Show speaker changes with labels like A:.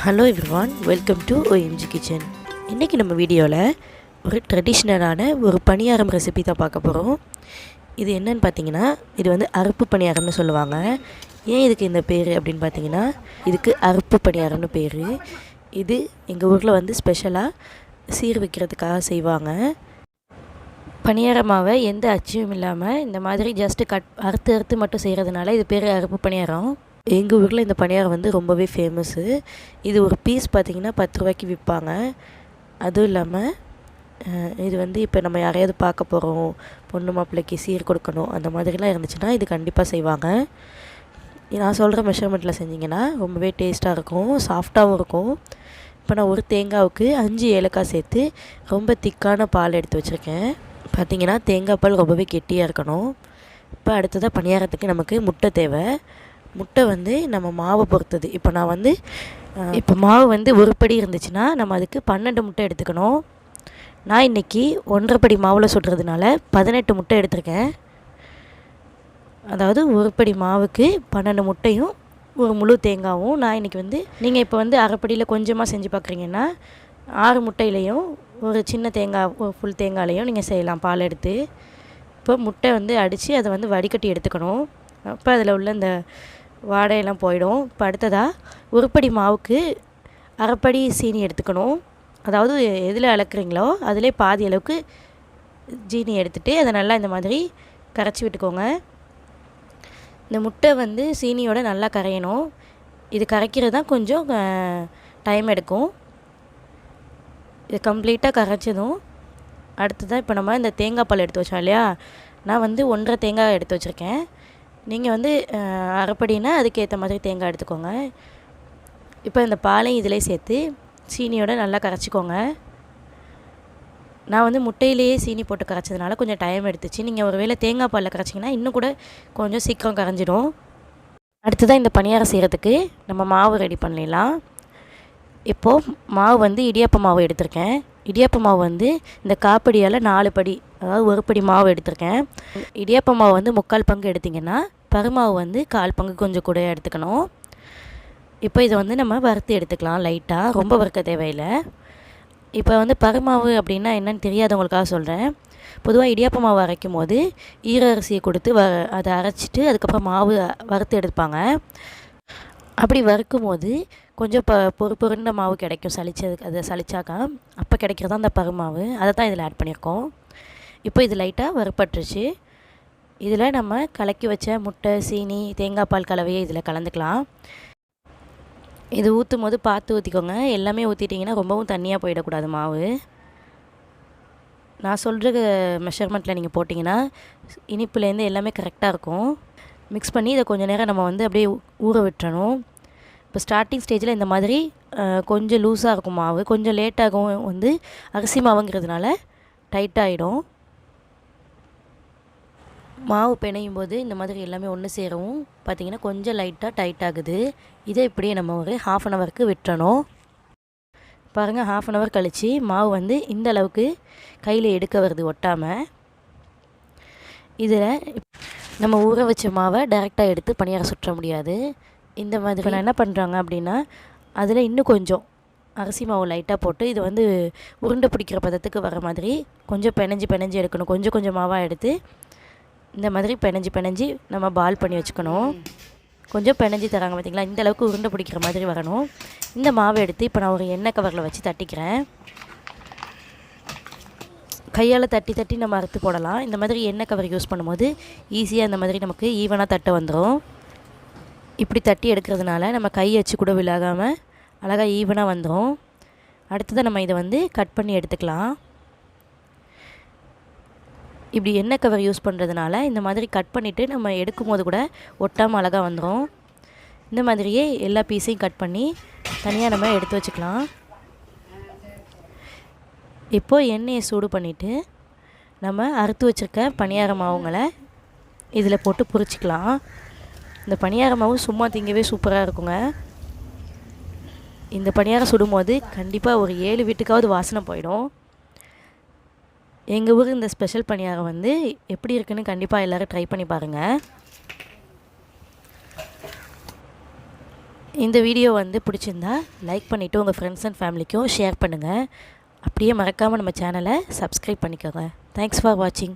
A: Hello everyone, welcome to OMG kitchen. இன்றைக்கி நம்ம வீடியோவில் ஒரு ட்ரெடிஷ்னலான ஒரு பணியாரம் ரெசிபி தான் பார்க்க போகிறோம். இது என்னன்னு பார்த்தீங்கன்னா, இது வந்து அறுப்பு பணியாரம்னு சொல்லுவாங்க. ஏன் இதுக்கு இந்த பேர் அப்படின்னு பார்த்தீங்கன்னா, இதுக்கு அறுப்பு பணியாரம்னு பேர். இது எங்கள் ஊரில் வந்து ஸ்பெஷலாக சீர் வைக்கிறதுக்காக செய்வாங்க. பணியார மாவை எந்த அச்சும் இல்லாமல் இந்த மாதிரி ஜஸ்ட்டு அறுத்து மட்டும் செய்கிறதுனால இது பேர் அறுப்பு பணியாரம். எங்கள் ஊரில் இந்த பணியாரம் வந்து ரொம்பவே ஃபேமஸ்ஸு. இது ஒரு பீஸ் பார்த்திங்கன்னா 10 ரூபாய்க்கு விற்பாங்க. அதுவும் இல்லாமல் இது வந்து இப்போ நம்ம யாரையாவது பார்க்க போகிறோம், பொண்ணு மாப்பிள்ளைக்கு சீர் கொடுக்கணும், அந்த மாதிரிலாம் இருந்துச்சுன்னா இது கண்டிப்பாக செய்வாங்க. நான் சொல்கிற மெஷர்மெண்ட்டில் செஞ்சிங்கன்னா ரொம்பவே டேஸ்ட்டாக இருக்கும், சாஃப்டாகவும் இருக்கும். இப்போ நான் ஒரு தேங்காவுக்கு 5 ஏலக்காய் சேர்த்து ரொம்ப திக்கான பால் எடுத்து வச்சுருக்கேன். பார்த்திங்கன்னா தேங்காய் பால் ரொம்பவே கெட்டியாக இருக்கணும். இப்போ அடுத்ததாக பணியாரத்துக்கு நமக்கு முட்டை தேவை. முட்டை வந்து நம்ம மாவை பொறுத்தது. இப்போ நான் வந்து மாவு வந்து ஒரு படி இருந்துச்சுன்னா நம்ம அதுக்கு 12 முட்டை எடுத்துக்கணும். நான் இன்றைக்கி 1.5 படி மாவில் சுடுறதுனால 18 முட்டை எடுத்திருக்கேன். அதாவது ஒரு படி மாவுக்கு 12 முட்டையும் ஒரு முழு தேங்காயும். நான் இன்றைக்கி வந்து நீங்கள் இப்போ வந்து அரைப்படியில் கொஞ்சமாக செஞ்சு பார்க்குறீங்கன்னா 6 முட்டையிலையும் ஒரு சின்ன தேங்காய், ஒரு ஃபுல் தேங்காயிலையும் நீங்கள் செய்யலாம் பால் எடுத்து. இப்போ முட்டை வந்து அடித்து அதை வந்து வடிகட்டி எடுத்துக்கணும். அப்போ அதில் உள்ள இந்த வாடையெல்லாம் போயிடும். இப்போ அடுத்ததாக ஒரு படி மாவுக்கு அரைப்படி சீனி எடுத்துக்கணும். அதாவது எதில் அளக்குறீங்களோ அதிலே பாதி அளவுக்கு சீனி எடுத்துகிட்டு அதை நல்லா இந்த மாதிரி கரைச்சி விட்டுக்கோங்க. இந்த முட்டை வந்து சீனியோட நல்லா கரையணும். இது கரைக்கிறது தான் கொஞ்சம் டைம் எடுக்கும். இது கம்ப்ளீட்டாக கரைச்சதும் அடுத்ததாக இப்போ நம்ம இந்த தேங்காய் பால் எடுத்து வச்சோம் இல்லையா, நான் வந்து 1.5 தேங்காய் எடுத்து வச்சுருக்கேன். நீங்கள் வந்து அரைப்படினா அதுக்கேற்ற மாதிரி தேங்காய் எடுத்துக்கோங்க. இப்போ இந்த பாலையும் இதிலே சேர்த்து சீனியோட நல்லா கரைச்சிக்கோங்க. நான் வந்து முட்டையிலேயே சீனி போட்டு கரைச்சதுனால கொஞ்சம் டைம் எடுத்துச்சு. நீங்கள் ஒரு வேளை தேங்காய் பாலில் கரைச்சிங்கன்னா இன்னும் கூட கொஞ்சம் சீக்கிரம் கரைஞ்சிடும். அடுத்ததாக இந்த பணியாரம் செய்கிறதுக்கு நம்ம மாவு ரெடி பண்ணிடலாம். இப்போது மாவு வந்து இடியாப்ப மாவு எடுத்திருக்கேன். இடியாப்ப மாவு வந்து இந்த காப்படியால் 4 படி, அதாவது ஒரு படி மாவு எடுத்திருக்கேன். இடியாப்ப மாவு வந்து 3/4 பங்கு எடுத்திங்கன்னா பருமாவு வந்து 1/4 பங்கு கொஞ்சம் கூட எடுத்துக்கணும். இப்போ இதை வந்து நம்ம வறுத்து எடுத்துக்கலாம் லைட்டாக, ரொம்ப வறுக்க தேவையில்லை. இப்போ வந்து பருமாவு அப்படின்னா என்னென்னு தெரியாதவங்களுக்காக சொல்கிறேன். பொதுவாக இடியாப்ப மாவு அரைக்கும் போது ஈர அரிசியை கொடுத்து அதை அரைச்சிட்டு அதுக்கப்புறம் மாவு வறுத்து எடுப்பாங்க. அப்படி வறுக்கும் போது கொஞ்சம் பொறுண்ட மாவு கிடைக்கும், அதை சளிச்சாக்கா அப்போ கிடைக்கிறது தான் அந்த பருமாவு. அதை தான் இதில் ஆட் பண்ணியிருக்கோம். இப்போ இது லைட்டாக வறுப்பட்டுருச்சு. இதில் நம்ம கலக்கி வச்ச முட்டை, சீனி, தேங்காய் பால் கலவையை இதில் கலந்துக்கலாம். இது ஊற்றும் போது பார்த்து ஊற்றிக்கோங்க. எல்லாமே ஊற்றிட்டிங்கன்னா ரொம்பவும் தண்ணியாக போயிடக்கூடாது மாவு. நான் சொல்கிற மெஷர்மெண்ட்டில் நீங்கள் போட்டிங்கன்னா இனிப்புலேருந்து எல்லாமே கரெக்டாக இருக்கும். மிக்ஸ் பண்ணி இதை கொஞ்சம் நேரம் நம்ம வந்து அப்படியே ஊற விட்டுறணும். இப்போ ஸ்டார்டிங் ஸ்டேஜில் இந்த மாதிரி கொஞ்சம் லூஸாக இருக்கும் மாவு, கொஞ்சம் லேட்டாகவும் வந்து அரிசி மாவுங்கிறதுனால டைட்டாகிடும். மாவு பிணையும் போது இந்த மாதிரி எல்லாமே ஒன்று சேரவும் பார்த்திங்கன்னா கொஞ்சம் லைட்டாக டைட் ஆகுது. இதை இப்படியே நம்ம ஒரு 1/2 ஹவருக்கு விட்டுறணும். பாருங்கள், 1/2 ஹவர் கழித்து மாவு வந்து இந்த அளவுக்கு கையில் எடுக்க வருது ஒட்டாமல். இதில் நம்ம ஊற வச்ச மாவை டைரெக்டாக எடுத்து பணியாரம் சுற்ற முடியாது. இந்த மாதிரி நான் என்ன பண்ணுறாங்க அப்படின்னா, அதில் இன்னும் கொஞ்சம் அரிசி மாவு லைட்டாக போட்டு இது வந்து உருண்டை பிடிக்கிற பதத்துக்கு வர மாதிரி கொஞ்சம் பிணைஞ்சி எடுக்கணும். கொஞ்சம் கொஞ்சம் மாவாக எடுத்து இந்த மாதிரி பிணைஞ்சி நம்ம பால் பண்ணி வச்சுக்கணும். கொஞ்சம் பிணைஞ்சி தராங்க பார்த்திங்களா, இந்த அளவுக்கு உருண்டை பிடிக்கிற மாதிரி வரணும். இந்த மாவை எடுத்து இப்போ நான் ஒரு எண்ணெய் கவரில் வச்சு தட்டிக்கிறேன். கையால் தட்டி நம்ம அறுத்து போடலாம். இந்த மாதிரி எண்ணெய் கவர் யூஸ் பண்ணும்போது ஈஸியாக இந்த மாதிரி நமக்கு ஈவனாக தட்ட வந்துடும். இப்படி தட்டி எடுக்கிறதுனால நம்ம கை வச்சு கூட விலகாமல் அழகாக ஈவனாக வந்துடும். அடுத்ததாக நம்ம இதை வந்து கட் பண்ணி எடுத்துக்கலாம். இப்படி எண்ணெய் கவர் யூஸ் பண்ணுறதுனால இந்த மாதிரி கட் பண்ணிவிட்டு நம்ம எடுக்கும் போது கூட ஒட்டாமல் அழகாக வந்துடும். இந்த மாதிரியே எல்லா பீஸையும் கட் பண்ணி தனியாக நம்ம எடுத்து வச்சுக்கலாம். இப்போது எண்ணெயை சூடு பண்ணிவிட்டு நம்ம அறுத்து வச்சுருக்க பணியார மாவுங்களை இதில் போட்டு பொரிச்சிக்கலாம். இந்த பணியார மாவு சும்மா திங்கவே சூப்பராக இருக்குங்க. இந்த பணியாரம் சுடும்போது கண்டிப்பாக ஒரு 7 வீட்டுக்காவது வாசனை போயிடும். எங்கள் ஊர் இந்த ஸ்பெஷல் பணியாரம் வந்து எப்படி இருக்குன்னு கண்டிப்பாக எல்லோரும் ட்ரை பண்ணி பாருங்கள். இந்த வீடியோ வந்து பிடிச்சிருந்தா லைக் பண்ணிவிட்டு உங்கள் ஃப்ரெண்ட்ஸ் அண்ட் ஃபேமிலிக்கும் ஷேர் பண்ணுங்கள். அப்படியே மறக்காமல் நம்ம சேனலை சப்ஸ்கிரைப் பண்ணிக்கோங்க. தேங்க்ஸ் ஃபார் வாட்சிங்.